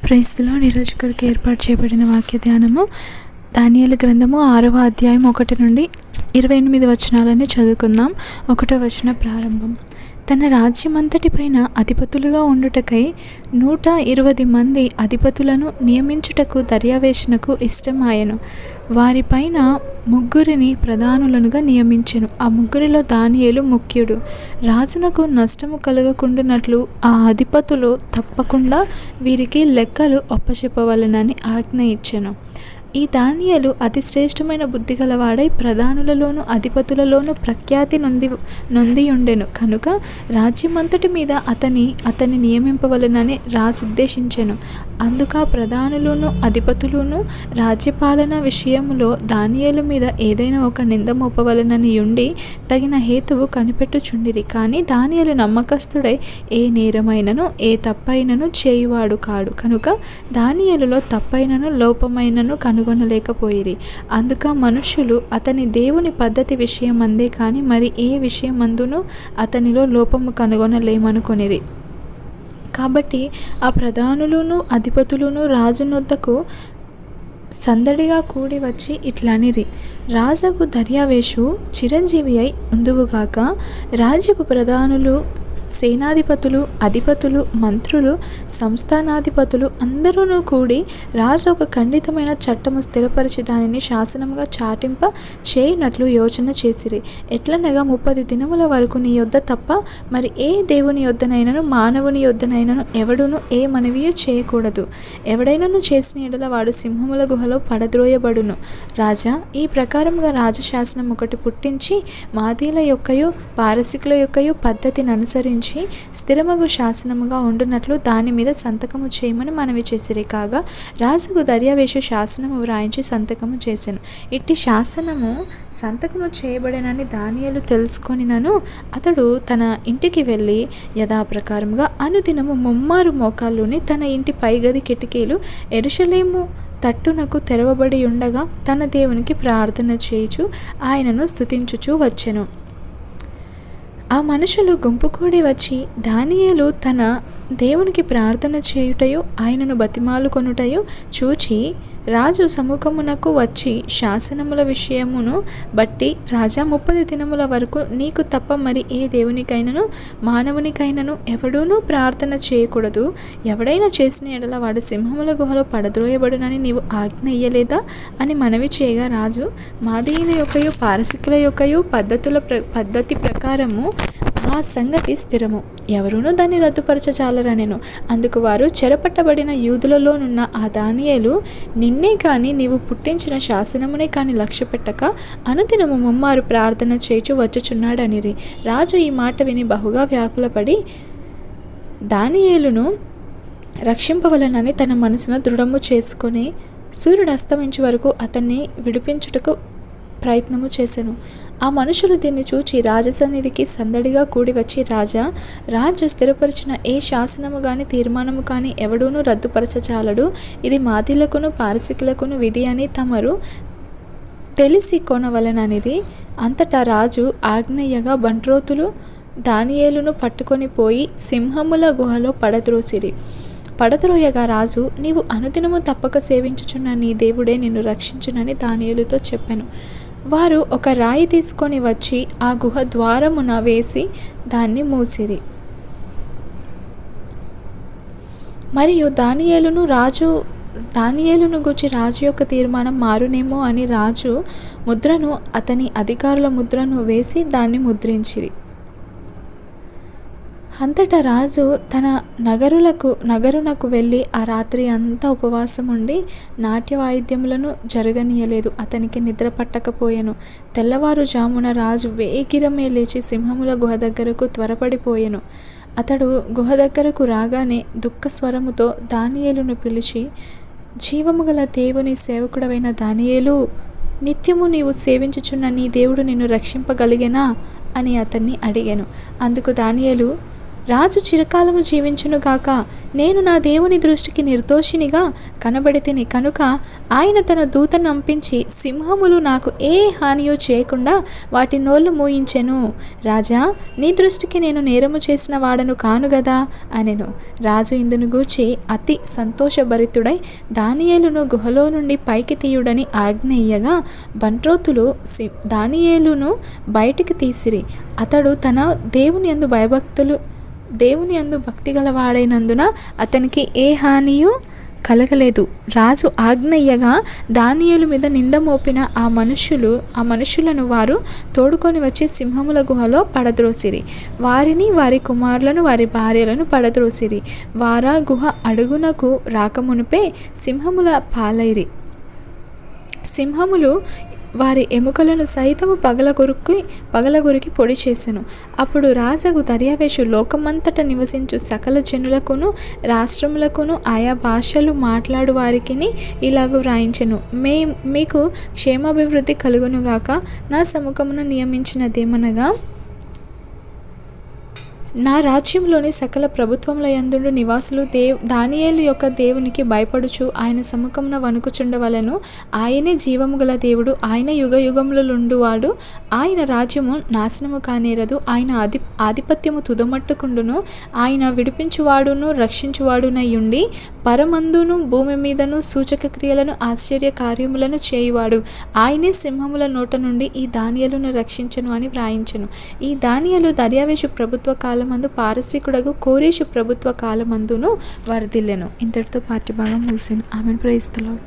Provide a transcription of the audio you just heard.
Praise the lord. ఈరోజు కొరకు ఏర్పాటు చేయబడిన వాక్య ధ్యానము దానియేలు గ్రంథము 6వ అధ్యాయం 1 నుండి 28 వచనాలని చదువుకుందాం. 1వ వచన ప్రారంభం. తన రాజ్యమంతటి పైన అధిపతులుగా ఉండుటకై 120 మంది అధిపతులను నియమించుటకు దర్యావేషునకు ఇష్టమాయెను. వారిపైన 3 ప్రధానులనుగా నియమించెను. ఆ 3 దానియేలు ముఖ్యుడు. రాజునకు నష్టము కలగకుండానట్లు ఆ అధిపతులు తప్పకుండా వీరికి లెక్కలు అప్పచెప్పవలెనని ఆజ్ఞ ఇచ్చెను. ఈ దానియేలు అతి శ్రేష్టమైన బుద్ధి గలవాడై ప్రధానులలోను అధిపతులలోను ప్రఖ్యాతి నొందియుండెను కనుక రాజ్యమంతటి మీద అతని నియమింపవలెనని రాజు ఉద్దేశించెను. అందుక ప్రధానులను అధిపతులను రాజ్యపాలన విషయములో దానియేలు మీద ఏదైనా ఒక నింద మోపవలెనని ఉండి తగిన హేతువు కనిపెట్టుచుండిరి. కానీ దానియేలు నమ్మకస్తుడై ఏ నేరమైనను ఏ తప్పైనను చేయువాడు కాడు కనుక దానియేలులో తప్పైనను లోపమైనను కనుగొనలేకపోయిరి. అందుక మనుషులు అతని దేవుని పద్ధతి విషయమందే కానీ మరి ఏ విషయమందును అతనిలో లోపము కనుగొనలేమనుకొనిరి. కాబట్టి ఆ ప్రధానులను అధిపతులను రాజునొద్దకు సందడిగా కూడి వచ్చి ఇట్లనిరి: రాజగు దర్యావేషు చిరంజీవి అయి ఉందువుగాక. రాజ్యపు ప్రధానులు, సేనాధిపతులు, అధిపతులు, మంత్రులు, సంస్థానాధిపతులు అందరూ కూడి రాజు ఒక ఖండితమైన చట్టము స్థిరపరిచి దానిని శాసనముగా చాటింప చేయునట్లు యోచన చేసిరి. ఎట్లనగా 30 దినముల వరకు నీ యొద్ద తప్ప మరి ఏ దేవుని యొద్దనైనను మానవుని యొద్దనైనను ఎవడును ఏ మనవియు చేయకూడదు. ఎవడైనను చేసిన ఎడల వాడు సింహముల గుహలో పడద్రోయబడును. రాజా, ఈ ప్రకారముగా రాజశాసనం ఒకటి పుట్టించి మాదీల యొక్కయు పారసికుల యొక్కయు పద్ధతిని అనుసరించి స్థిరమగు శాసనముగా ఉండునట్లు దాని మీద సంతకము చేయమని మనవి చేసిరి. కాగా రాజుకు దర్యావేషు శాసనము వ్రాయించి సంతకము చేసెను. ఇట్టి శాసనము సంతకము చేయబడేనని దానియేలు తెలుసుకొనినను అతడు తన ఇంటికి వెళ్ళి యథాప్రకారముగా అనుదినము 3 మోకాళ్ళుని తన ఇంటి పైగది కిటికీలు యెరూషలేము తట్టునకు తెరవబడి ఉండగా తన దేవునికి ప్రార్థన చేయుచు ఆయనను స్తుతించుచు వచ్చెను. ఆ మనుషులు గుంపుకూడి వచ్చి దానియేలు తన దేవునికి ప్రార్థన చేయుటయు ఆయనను బతిమాలుకొనుటయు చూచి రాజు సముఖమునకు వచ్చి శాసనముల విషయమును బట్టి, రాజా, 30 దినముల వరకు నీకు తప్ప మరి ఏ దేవునికైనను మానవునికైనను ఎవడూనూ ప్రార్థన చేయకూడదు. ఎవడైనా చేసిన ఎడల వాడు సింహముల గుహలో పడద్రోయబడునని నీవు ఆజ్ఞ ఇయ్యలేదా అని మనవి చేయగా రాజు మాదీయుల యొక్కయు పారసికుల యొక్కయు పద్ధతి ప్రకారము ఆ సంగతి స్థిరము, ఎవరునూ దాన్ని రద్దుపరచజాలరనెను. అందుకు వారు చెరపట్టబడిన యూదులలోనున్న ఆ దానియేలు నిన్నే కాని నీవు పుట్టించిన శాసనమునే కాని లక్ష్యపెట్టక అనుదినము 3 ప్రార్థన చేయుచు వచ్చుచున్నాడనిరి. రాజు ఈ మాట విని బహుగా వ్యాకులపడి దానియేలును రక్షింపవలనని తన మనసును దృఢము చేసుకొని సూర్యుడు అస్తమించు వరకు అతన్ని విడిపించుటకు ప్రయత్నము చేసెను. ఆ మనుషులు దీన్ని చూచి రాజసన్నిధికి సందడిగా కూడి వచ్చి, రాజా, రాజు స్థిరపరిచిన ఏ శాసనము గాని తీర్మానము కాని ఎవడూనూ రద్దుపరచజాలడు. ఇది మాదీలకును పారసికులకును విధి అని తమరు తెలిసి కొనవలెననిది. అంతటా రాజు ఆజ్ఞయ్యగా బంట్రోతులు దానియేలును పట్టుకొని పోయి సింహముల గుహలో పడద్రోయగా రాజు, నీవు అనుదినము తప్పక సేవించుచున్న నీ దేవుడే నిన్ను రక్షించునని దానియేలుతో చెప్పెను. వారు ఒక రాయి తీసుకొని వచ్చి ఆ గుహ ద్వారమున వేసి దాన్ని మూసిరి. మరియు దానియేలును గూర్చి రాజు యొక్క తీర్మానం మారునేమో అని రాజు ముద్రను, అతని అధికారుల ముద్రను వేసి దాన్ని ముద్రించిరి. అంతటా రాజు తన నగరునకు వెళ్ళి ఆ రాత్రి అంతా ఉపవాసం ఉండి నాట్య వాయిద్యములను జరగనీయలేదు. అతనికి నిద్ర పట్టకపోయెను. తెల్లవారుజామున రాజు వేగిరమే లేచి సింహముల గుహ దగ్గరకు త్వరపడిపోయెను. అతడు గుహ దగ్గరకు రాగానే దుఃఖ స్వరముతో దానియేలును పిలిచి, జీవము గల దేవుని సేవకుడవైన దానియేలు, నిత్యము నీవు సేవించుచున్న నీ దేవుడు నిన్ను రక్షింపగలిగెనా అని అతన్ని అడిగాను. అందుకు దానియేలు, రాజు చిరకాలము జీవించునుగాక. నేను నా దేవుని దృష్టికి నిర్దోషినిగా కనబడితిని కనుక ఆయన తన దూతను పంపించి సింహములు నాకు ఏ హానియో చేయకుండా వాటి నోళ్లు మూయించెను. రాజా, నీ దృష్టికి నేను నేరము చేసిన వాడను కాను గదా అనెను. రాజు ఇందును గూర్చి అతి సంతోషభరితుడై దానియేలును గుహలో నుండి పైకి తీయుడని ఆజ్ఞ ఇయ్యగా బంట్రోతులు దానియేలును బయటికి తీసిరి. అతడు తన దేవుని యందు భక్తి గలవాడైనందున అతనికి ఏ హానియు కలగలేదు. రాజు ఆజ్ఞ ఇయ్యగా దానియేలు మీద నింద మోపిన ఆ మనుషులను వారు తోడుకొని వచ్చి సింహముల గుహలో పడద్రోసిరి. వారిని, వారి కుమారులను, వారి భార్యలను పడద్రోసిరి. వారా గుహ అడుగునకు రాకమునుపే సింహముల పాలైరి. సింహములు వారి ఎముకలను సైతము పగలగొరికి పొడి చేసెను. అప్పుడు రాజగు దర్యావేషు లోకమంతట నివసించు సకల జనులకును రాష్ట్రములకును ఆయా భాషలు మాట్లాడు వారికిని ఇలాగు వ్రాయించెను. మీకు క్షేమాభివృద్ధి కలుగునుగాక. నా సముఖమున నియమించినదేమనగా నా రాజ్యంలోని సకల ప్రభుత్వముల యందుండు నివాసులు దానియేలు యొక్క దేవునికి భయపడుచు ఆయన సముఖమున వణుకుచుండవలెను. ఆయనే జీవము గల దేవుడు, ఆయన యుగయుగములుండువాడు. ఆయన రాజ్యము నాశనము కానేరదు. ఆయన ఆధిపత్యము తుదమట్టుకుండును. ఆయన విడిపించువాడును రక్షించువాడునయుండి పరమందును భూమి మీదను సూచక క్రియలను ఆశ్చర్య కార్యములను చేయువాడు. ఆయనే సింహముల నోట నుండి ఈ దానియేలును రక్షించెను అని వ్రాయించెను. ఈ దానియేలు దర్యావేషు ప్రభుత్వ కాలమందు పారసీకుడగు కోరేషు ప్రభుత్వ కాలమందును వర్ధిల్లెను. ఇంతటితో పాఠ్యభాగం ముగిసెను. ఆమెన్. Praise the lord.